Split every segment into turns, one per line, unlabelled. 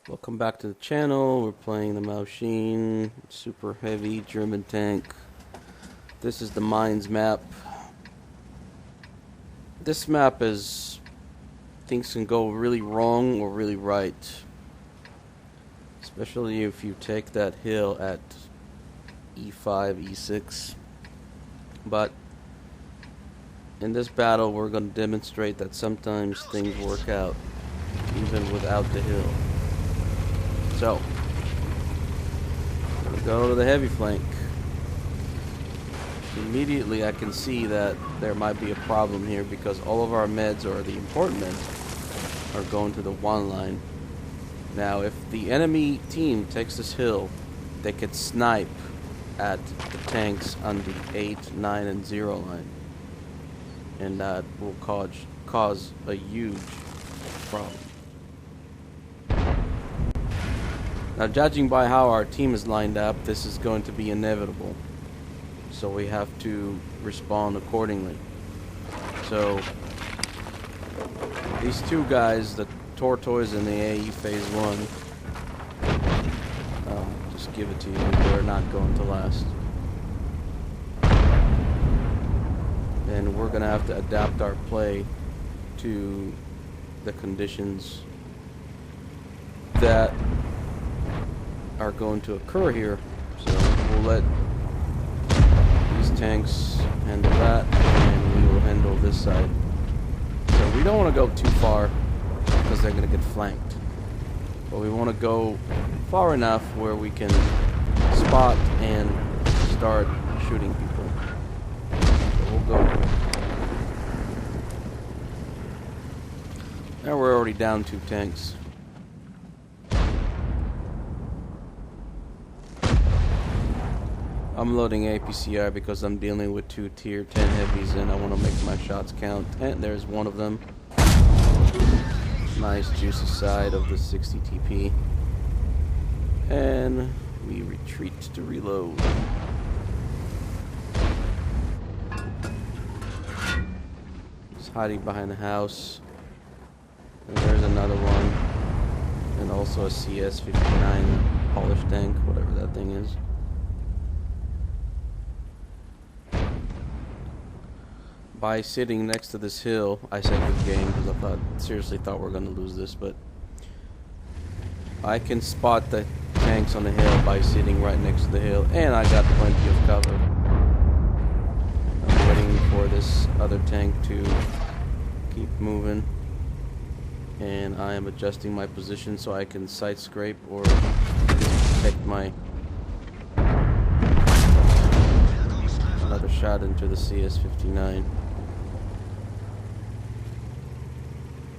Welcome back to the channel. We're playing the Mauschen super heavy German tank. This is the mines map. This map is things can go really wrong or really right, especially if you take that hill at E5, E6. But in this battle we're going to demonstrate that sometimes things work out even without the hill. So, I'm going to go to the heavy flank. Immediately I can see that there might be a problem here because all of our meds, or the important meds, are going to the one line. Now, if the enemy team takes this hill, they could snipe at the tanks on the 8, 9, and 0 line. And that will cause a huge problem. Now, judging by how our team is lined up, this is going to be inevitable. So we have to respond accordingly. So, these two guys, the Tortoise and the AE Phase 1, just give it to you, they're not going to last. And we're going to have to adapt our play to the conditions that are going to occur here. So we'll let these tanks handle that, and we will handle this side. So we don't want to go too far because they're going to get flanked, but we want to go far enough where we can spot and start shooting people. So we'll go. Now we're already down 2 tanks. I'm loading APCR because I'm dealing with 2 tier 10 heavies and I want to make my shots count. And there's one of them. Nice juicy side of the 60 TP. And we retreat to reload. He's hiding behind the house. And there's another one. And also a CS-59 Polish tank, whatever that thing is. By sitting next to this hill, I said good game because I seriously thought we were going to lose this, but I can spot the tanks on the hill by sitting right next to the hill, and I got plenty of cover. I'm waiting for this other tank to keep moving, and I am adjusting my position so I can sight scrape or protect my another shot into the CS-59.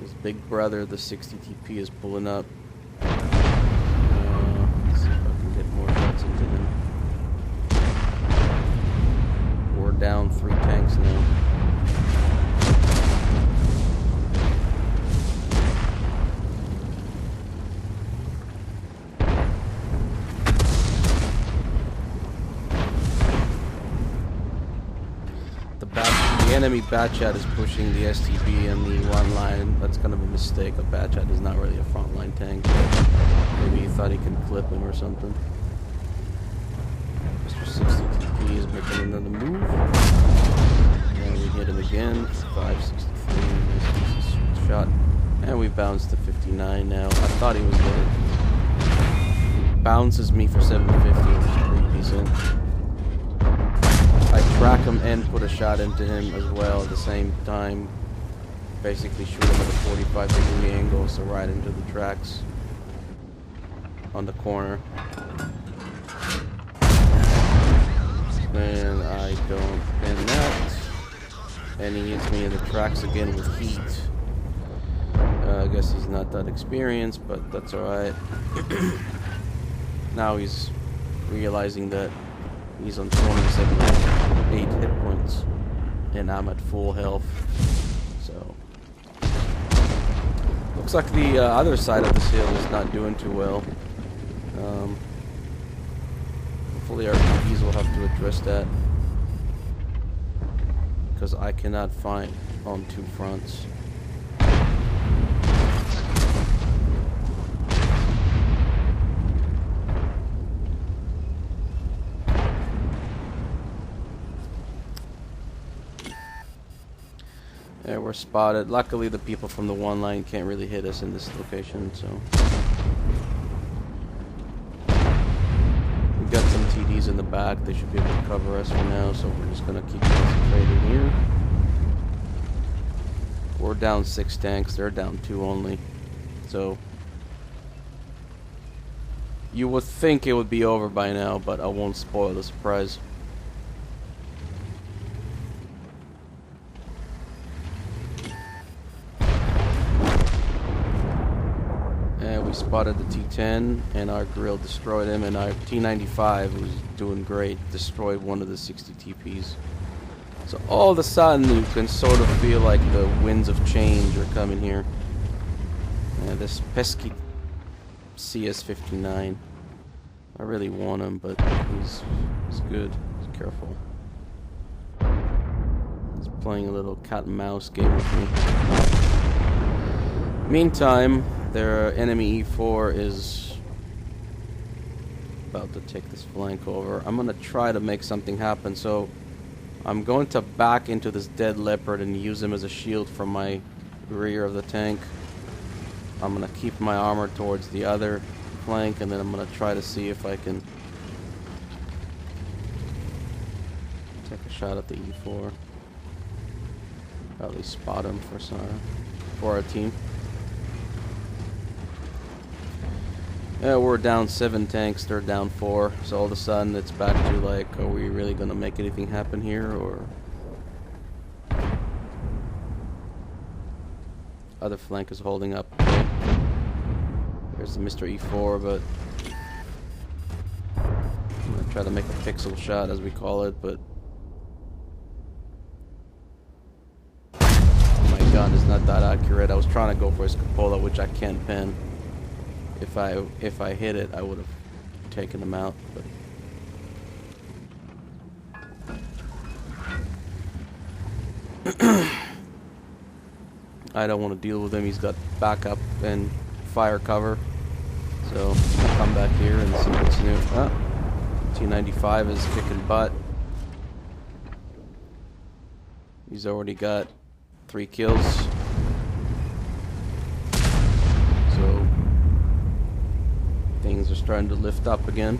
His big brother, the 60 TP, is pulling up. Let's see if I can get more shots into him. We're down 3 tanks now. The enemy Batchat is pushing the STB and the one line. That's kind of a mistake. A Batchat is not really a frontline tank. Maybe he thought he could clip him or something. Mr. 60 TP is making another move. And we hit him again. 563. Nice shot. And we bounced to 59 now. I thought he was dead. He bounces me for 750, which is pretty decent. I track him and put a shot into him as well at the same time. Basically shoot him at a 45-degree angle, so right into the tracks on the corner. And I don't pin that. And he hits me in the tracks again with heat. I guess he's not that experienced, but that's alright. Now he's realizing that he's on 8 hit points, and I'm at full health. So, looks like the other side of this hill is not doing too well. Hopefully our TVs will have to address that, because I cannot fight on 2 fronts. Yeah, we're spotted. Luckily, the people from the one line can't really hit us in this location, so... We've got some TDs in the back. They should be able to cover us for now, so we're just gonna keep concentrating here. We're down 6 tanks. They're down 2 only. So... You would think it would be over by now, but I won't spoil the surprise. We spotted the T-10, and our grill destroyed him, and our T-95, who's doing great, destroyed one of the 60 TPs. So all of a sudden, you can sort of feel like the winds of change are coming here. This pesky CS-59. I really want him, but he's good. He's careful. He's playing a little cat and mouse game with me. Meantime, their enemy E4 is about to take this flank over. I'm gonna try to make something happen, so I'm going to back into this dead leopard and use him as a shield from my rear of the tank. I'm gonna keep my armor towards the other flank, and then I'm gonna try to see if I can take a shot at the E4. Probably spot him for our team. Yeah, we're down 7 tanks, they're down 4, so all of a sudden it's back to like, are we really gonna make anything happen here, or... Other flank is holding up. There's the Mr. E4, but... I'm gonna try to make a pixel shot, as we call it, but... Oh, my gun is not that accurate. I was trying to go for his cupola, which I can't pin. If I hit it, I would have taken him out. But I don't want to deal with him. He's got backup and fire cover. So I'll come back here and see what's new. T-95 is kicking butt. He's already got 3 kills. So things are starting to lift up again.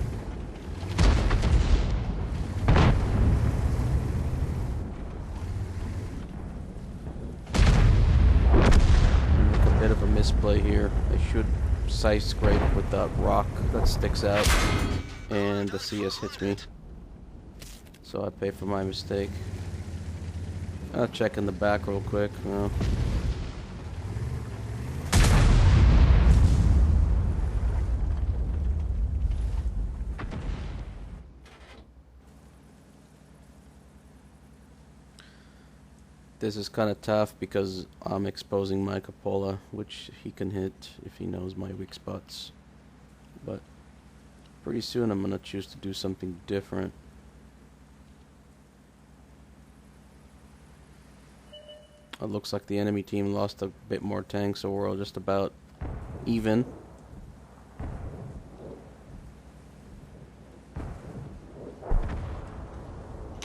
A bit of a misplay here. I should side scrape with that rock that sticks out, and the CS hits me. So I pay for my mistake. I'll check in the back real quick. This is kind of tough because I'm exposing my cupola, which he can hit if he knows my weak spots. But pretty soon I'm going to choose to do something different. It looks like the enemy team lost a bit more tanks, so we're all just about even.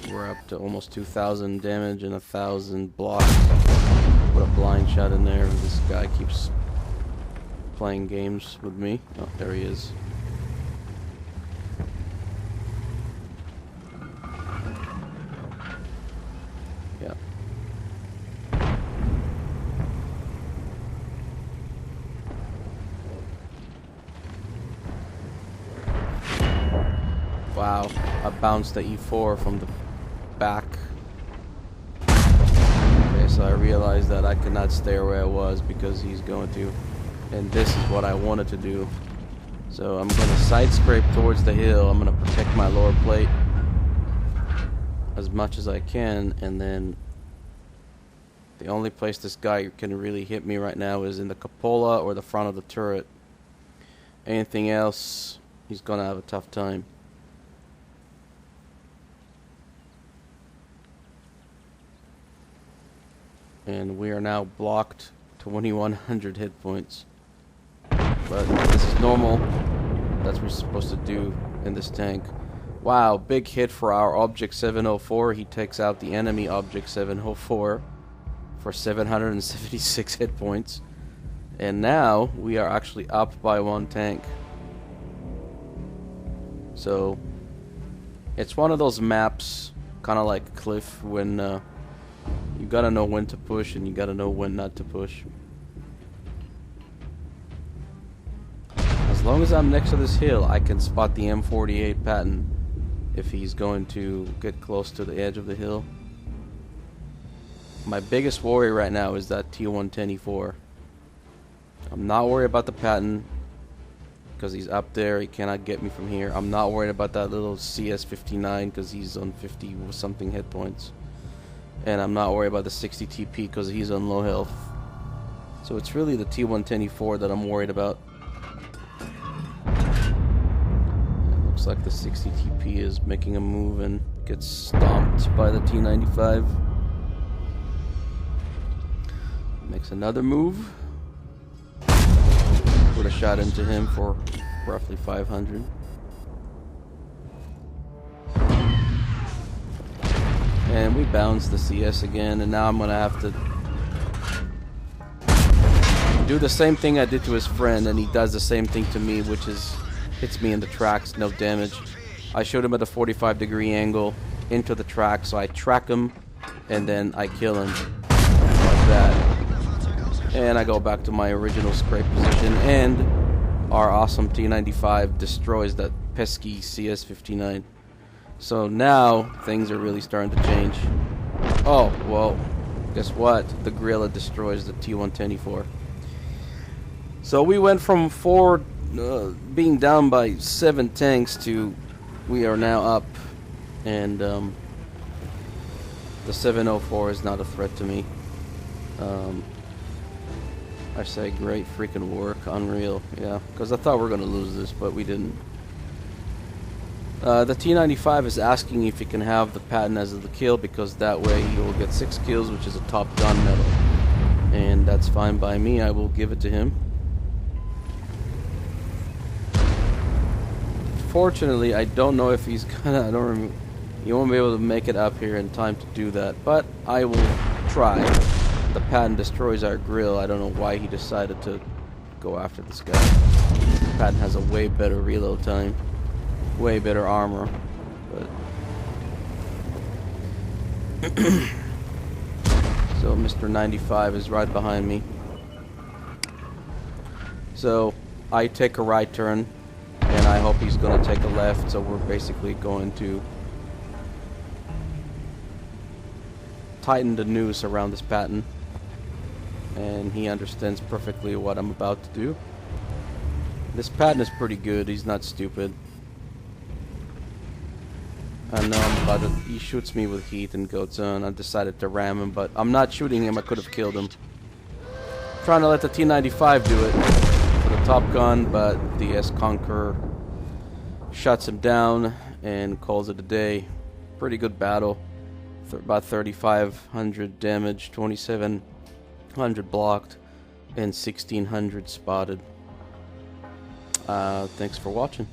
We're up to almost 2,000 damage and 1,000 blocks. Put a blind shot in there. This guy keeps playing games with me. Oh, there he is. Yeah. Wow, I bounced the E4 from the back. Okay, so I realized that I could not stay where I was because he's going to, and this is what I wanted to do. So I'm going to side scrape towards the hill. I'm going to protect my lower plate as much as I can, and then the only place this guy can really hit me right now is in the cupola or the front of the turret. Anything else, he's going to have a tough time. And we are now blocked 2,100 hit points. But this is normal. That's what we're supposed to do in this tank. Wow, big hit for our Object 704. He takes out the enemy Object 704 for 776 hit points. And now we are actually up by 1 tank. So it's one of those maps, kind of like Cliff, when you gotta know when to push and you gotta know when not to push. As long as I'm next to this hill, I can spot the M48 Patton if he's going to get close to the edge of the hill. My biggest worry right now is that T110E4. I'm not worried about the Patton because he's up there. He cannot get me from here. I'm not worried about that little CS59 because he's on 50 something hit points. And I'm not worried about the 60 TP because he's on low health. So it's really the T110E4 that I'm worried about. It looks like the 60 TP is making a move and gets stomped by the T95. Makes another move. Put a shot into him for roughly 500. And we bounce the CS again, and now I'm gonna have to do the same thing I did to his friend, and he does the same thing to me, which is hits me in the tracks, no damage. I showed him at a 45-degree angle into the track, so I track him and then I kill him like that. And I go back to my original scrape position, and our awesome T95 destroys that pesky CS59. So now things are really starting to change. Oh, well, guess what? The Gorilla destroys the T110E4. So we went from being down by 7 tanks to we are now up, and the 704 is not a threat to me. I say great freaking work, unreal, yeah, because I thought we were going to lose this, but we didn't. The T95 is asking if he can have the Patton as the kill, because that way he will get 6 kills, which is a top gun medal. And that's fine by me, I will give it to him. Fortunately, I don't know if he's gonna, he won't be able to make it up here in time to do that, but I will try. The Patton destroys our grill. I don't know why he decided to go after this guy. The Patton has a way better reload time, way better armor, but so Mr. 95 is right behind me. So I take a right turn, and I hope he's going to take a left. So we're basically going to tighten the noose around this Patton. And he understands perfectly what I'm about to do. This Patton is pretty good. He's not stupid. I know I'm about to... He shoots me with heat and goes on. I decided to ram him, but I'm not shooting him. I could have killed him. Trying to let the T95 do it for the Top Gun, but the S-Conqueror shuts him down and calls it a day. Pretty good battle. About 3,500 damage, 2,700 blocked, and 1,600 spotted. Thanks for watching.